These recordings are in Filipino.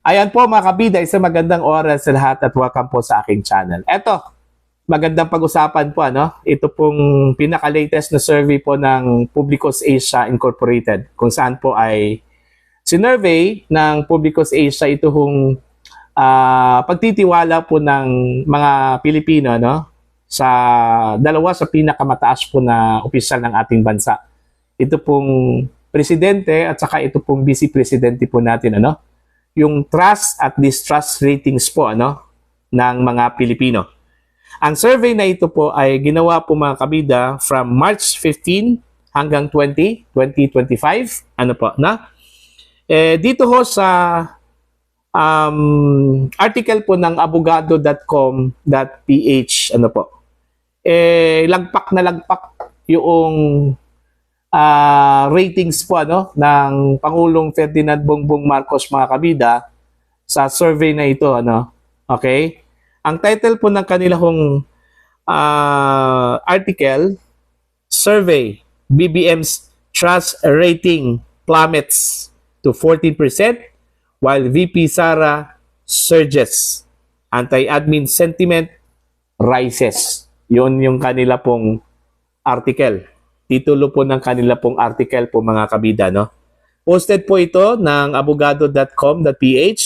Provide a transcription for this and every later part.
Ayan po mga kabida, isang magandang oras sa lahat at welcome po sa aking channel. Eto, magandang pag-usapan po Ito pong pinaka-latest na survey po ng Publicus Asia Incorporated kung saan po ay sinurvey ng Publicus Asia ito hong pagtitiwala po ng mga Pilipino sa dalawa sa pinakamataas po na opisyal ng ating bansa. Ito pong presidente at saka ito pong vice presidente po natin yung trust at distrust ratings po ng mga Pilipino. Ang survey na ito po ay ginawa po mga kabida from March 15 hanggang 2025. Dito ho sa article po ng abogado.com.ph lagpak na lagpak yung ratings po ng Pangulong Ferdinand Bongbong Marcos mga kabida sa survey na ito Okay? Ang title po ng kanilang article, Survey, BBM's trust rating plummets to 14% while VP Sara surges. Anti-admin sentiment rises. Yun yung kanila pong article. Titulo po ng kanila pong article po mga kabida. Posted po ito ng abogado.com.ph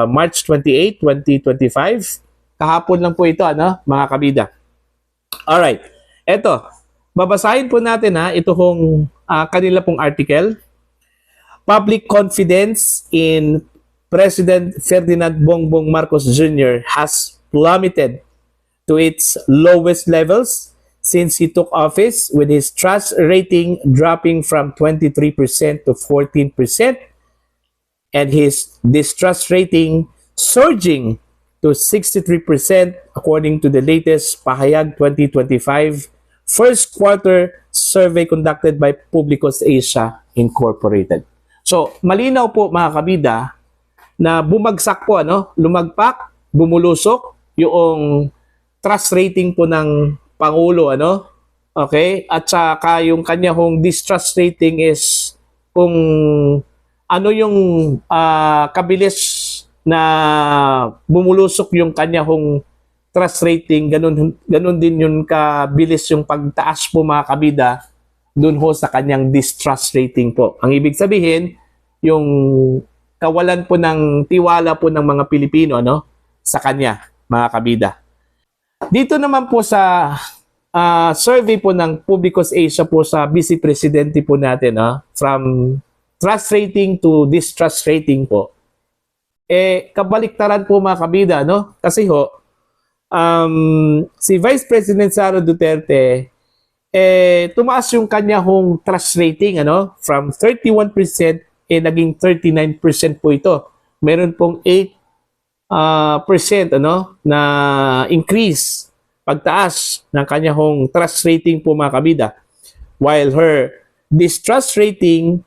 March 28, 2025. Kahapon lang po ito mga kabida. Alright. Eto, babasahin po natin ito hong kanila pong article. Public confidence in President Ferdinand Bongbong Marcos Jr. has plummeted to its lowest levels since he took office, with his trust rating dropping from 23% to 14% and his distrust rating surging to 63% according to the latest Pahayag 2025 first quarter survey conducted by Publicus Asia Incorporated. So, malinaw po mga kabida na bumagsak po, lumagpak, bumulusok yung trust rating po ng Pangulo, okay? At saka yung kanya hong distrust rating is kung ano yung kabilis na bumulusok yung kanya hong trust rating, ganun din yung kabilis yung pagtaas po mga kabida dun ho sa kanyang distrust rating po. Ang ibig sabihin, yung kawalan po ng tiwala po ng mga Pilipino sa kanya, mga kabida. Dito naman po sa survey po ng Publicus Asia po sa Vice Presidente po natin, from trust rating to distrust rating po, kabaliktaran po mga kabida, kasi si Vice President Sara Duterte, tumaas yung kanya hong trust rating, from 31%, naging 39% po ito. Meron pong 8% na increase, pagtaas ng kanya hong trust rating po mga kabida. While her distrust rating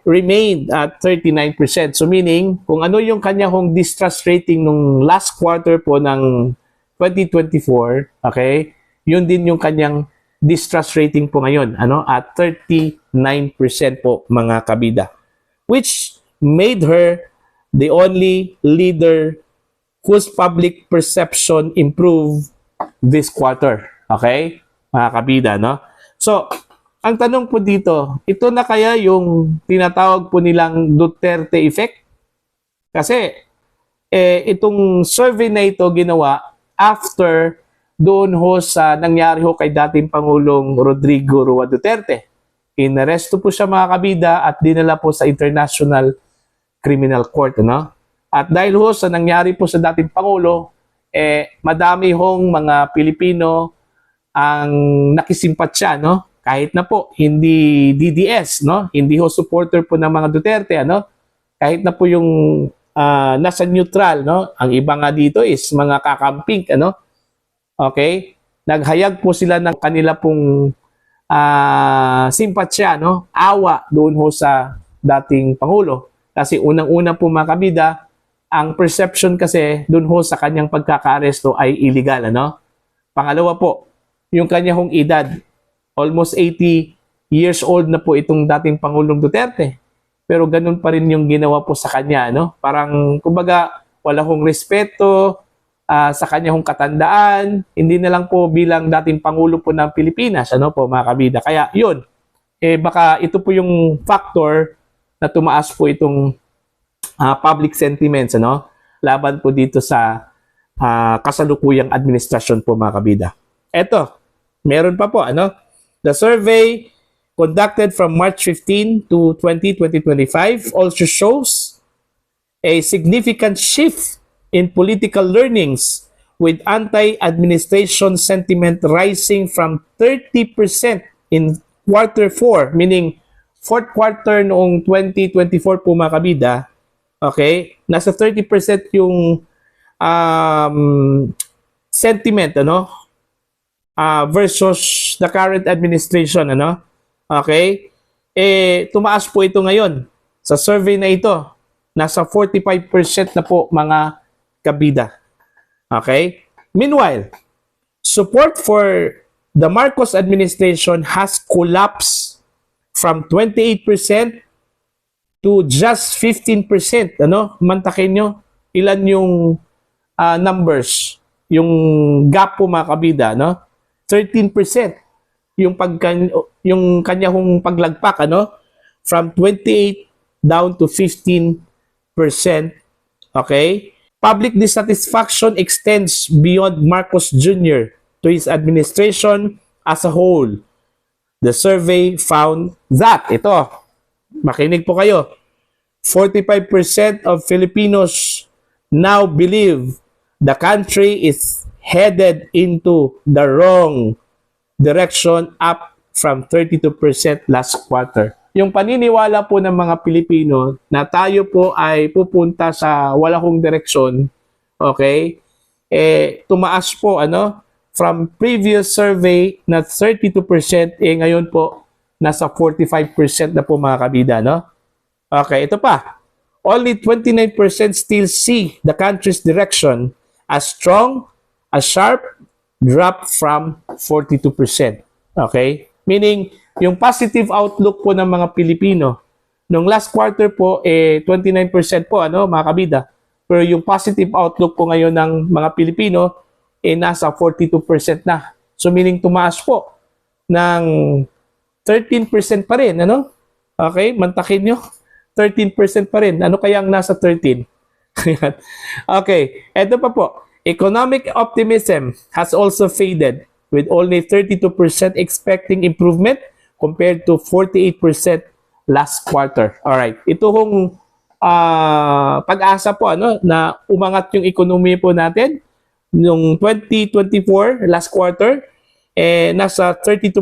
remained at 39%. So meaning, kung ano yung kanya hong distrust rating nung last quarter po ng 2024, okay, yun din yung kanyang distrust rating po ngayon, at 39% po mga kabida. Which made her the only leader whose public perception improved this quarter. Okay? Mga kabida, So, ang tanong po dito, ito na kaya yung tinatawag po nilang Duterte effect? Kasi, itong survey na ito ginawa after doon ho sa nangyari ho kay dating Pangulong Rodrigo Roa Duterte. Inaresto po siya mga kabida at dinala po sa International Criminal Court. At dahil ho sa nangyari po sa dating Pangulo, madami hong mga Pilipino ang nakisimpatya, kahit na po hindi DDS, hindi ho supporter po ng mga Duterte, kahit na po yung nasa neutral, ang iba nga dito is mga kakamping, okay, naghayag po sila ng kanila pong simpatsya, awa doon ho sa dating Pangulo. Kasi unang-una po mga kabida, ang perception kasi doon ho sa kanyang pagkakaaresto ay illegal. Pangalawa po, yung kanyang edad, almost 80 years old na po itong dating Pangulong Duterte. pero ganun pa rin yung ginawa po sa kanya, no? Parang, kumbaga, wala hong respeto sa kanya hong katandaan, hindi na lang po bilang dating Pangulo po ng Pilipinas, ano po mga kabida. Kaya yun, baka ito po yung factor na tumaas po itong public sentiments, ano? Laban po dito sa kasalukuyang administrasyon po mga kabida. Eto, meron pa po, ano? The survey conducted from March 15 to 2025 also shows a significant shift in political learnings with anti-administration sentiment rising from 30% in quarter 4, meaning fourth quarter noong 2024 po mga kabida, okay, nasa 30% yung sentiment, ano, versus the current administration, ano, okay, tumaas po ito ngayon. Sa survey na ito, nasa 45% na po mga kabida. Okay? Meanwhile, support for the Marcos administration has collapsed from 28% to just 15%. Ano? Mantakin nyo, ilan yung numbers, yung gap po mga kabida, no? 13%. Yung kanya hong paglagpak, ano? From 28 down to 15%. Okay? Public dissatisfaction extends beyond Marcos Jr. to his administration as a whole. The survey found that, ito, makinig po kayo, 45% of Filipinos now believe the country is headed into the wrong direction, up from 32% last quarter. Yung paniniwala po ng mga Pilipino na tayo po ay pupunta sa walahong direksyon, okay, tumaas po, ano, from previous survey na 32%, ngayon po, nasa 45% na po mga kabida, no? Okay, ito pa. Only 29% still see the country's direction as strong, a sharp drop from 42%. Okay? Meaning, yung positive outlook po ng mga Pilipino, nung last quarter po, 29% po, ano, mga kabida. Pero yung positive outlook po ngayon ng mga Pilipino, nasa 42% na. So, meaning tumaas po ng 13% pa rin, ano? Okay, mantakin nyo. 13% pa rin. Ano kaya ang nasa 13? Okay, eto pa po. Economic optimism has also faded with only 32% expecting improvement compared to 48% last quarter. Alright, ito hong pag-asa po, ano, na umangat yung ekonomiya po natin noong 2024 last quarter, nasa 32%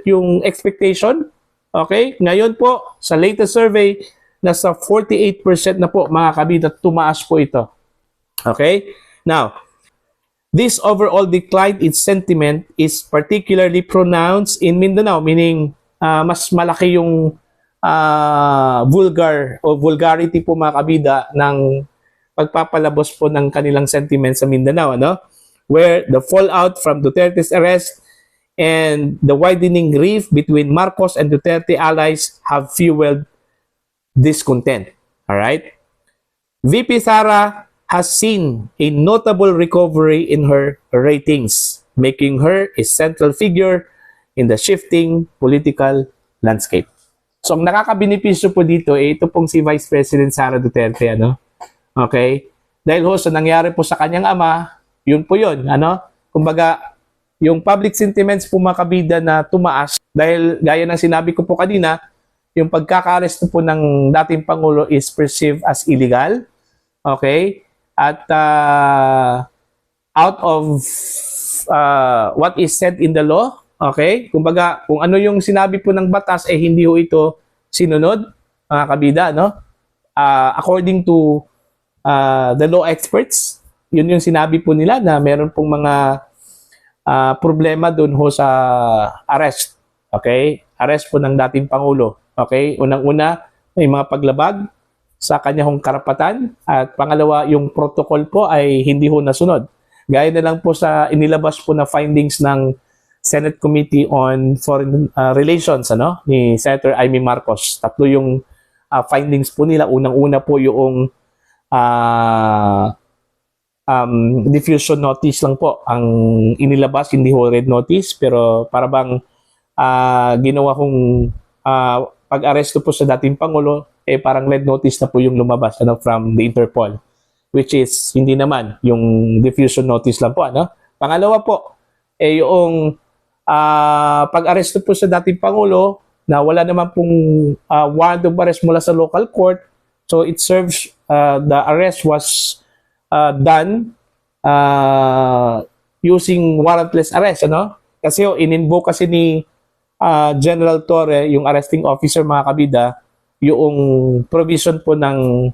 yung expectation. Okay, ngayon po sa latest survey, nasa 48% na po mga kabida, tumaas po ito. Okay, now this overall decline in sentiment is particularly pronounced in Mindanao, meaning mas malaki yung vulgarity po mga kabida ng pagpapalabos po ng kanilang sentiment sa Mindanao, ano? Where the fallout from Duterte's arrest and the widening rift between Marcos and Duterte allies have fueled discontent. All right? VP Sara has seen a notable recovery in her ratings, making her a central figure in the shifting political landscape. So, ang nakakabenepisyo po dito, ito pong si Vice President Sara Duterte, ano? Okay? Dahil ho, sa nangyari po sa kanyang ama, yun po yun, ano? Kumbaga, yung public sentiments po mga kabida na tumaas, dahil gaya ng sinabi ko po kanina, yung pagkaka-arresto po ng dating Pangulo is perceived as illegal. Okay? At out of what is said in the law, okay? Kumbaga, kung ano yung sinabi po ng batas, hindi ho ito sinunod, mga kabida, no? According to the law experts, yun yung sinabi po nila na meron pong mga problema dun ho sa arrest. Okay? Arrest po ng dating Pangulo. Okay? Unang-una, may mga paglabag sa kanyang karapatan, at pangalawa, yung protocol po ay hindi ho nasunod. Gaya na lang po sa inilabas po na findings ng Senate Committee on Foreign Relations, ano, ni Senator Amy Marcos. Tatlo yung findings po nila. Unang-una po yung diffusion notice lang po ang inilabas, hindi ho red notice, pero para bang ginawa kong pag-aresto po sa dating Pangulo, parang red notice na po yung lumabas from the Interpol, which is hindi naman, yung diffusion notice lang po. Pangalawa po, yung pag-aresto po sa dating Pangulo na wala naman pong warrant of arrest mula sa local court, so it serves, the arrest was done using warrantless arrest, Kasi in-invoke kasi ni General Torre, yung arresting officer, mga kabida, yung provision po ng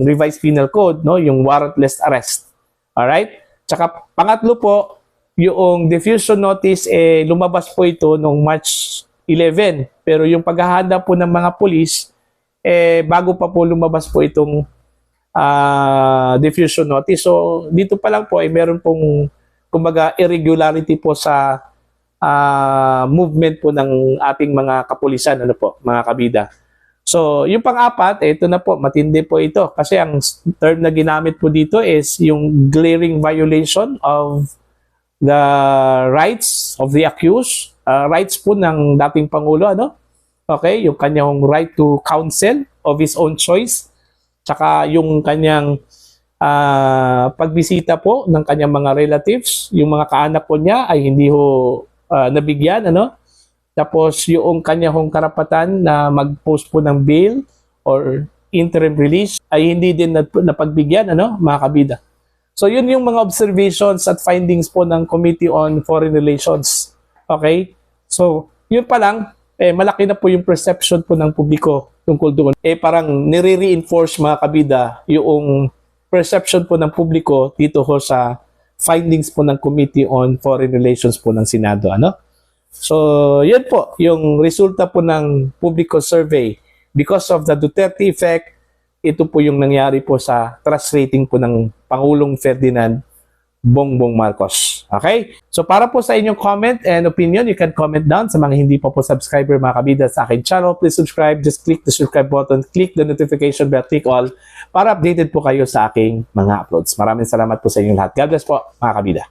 revised penal code, yung warrantless arrest. Alright? Tsaka pangatlo po, yung diffusion notice, lumabas po ito noong March 11. Pero yung paghahanda po ng mga pulis, bago pa po lumabas po itong diffusion notice. So, dito pa lang po ay meron pong kumbaga irregularity po sa movement po ng ating mga kapulisan, mga kabida. So, yung pang-apat, ito na po, matindi po ito. Kasi ang term na ginamit po dito is yung glaring violation of the rights of the accused. Rights po ng dating Pangulo, Okay, yung kanyang right to counsel of his own choice. Tsaka yung kanyang pagbisita po ng kanyang mga relatives, yung mga kaanak po niya ay hindi ho nabigyan, Tapos yung kanya hong karapatan na mag-post po ng bail or interim release ay hindi din napagbigyan, mga kabida. So yun yung mga observations at findings po ng Committee on Foreign Relations. Okay? So yun pa lang, malaki na po yung perception po ng publiko tungkol doon. Parang nire-reinforce, mga kabida, yung perception po ng publiko dito ho sa findings po ng Committee on Foreign Relations po ng Senado, So, yun po, yung resulta po ng publico survey. Because of the Duterte effect, ito po yung nangyari po sa trust rating po ng Pangulong Ferdinand Bongbong Marcos. Okay? So, para po sa inyong comment and opinion, you can comment down. Sa mga hindi pa po subscriber, mga kabida, sa aking channel, please subscribe. Just click the subscribe button, click the notification bell, click all para updated po kayo sa aking mga uploads. Maraming salamat po sa inyong lahat. God bless po, mga kabida.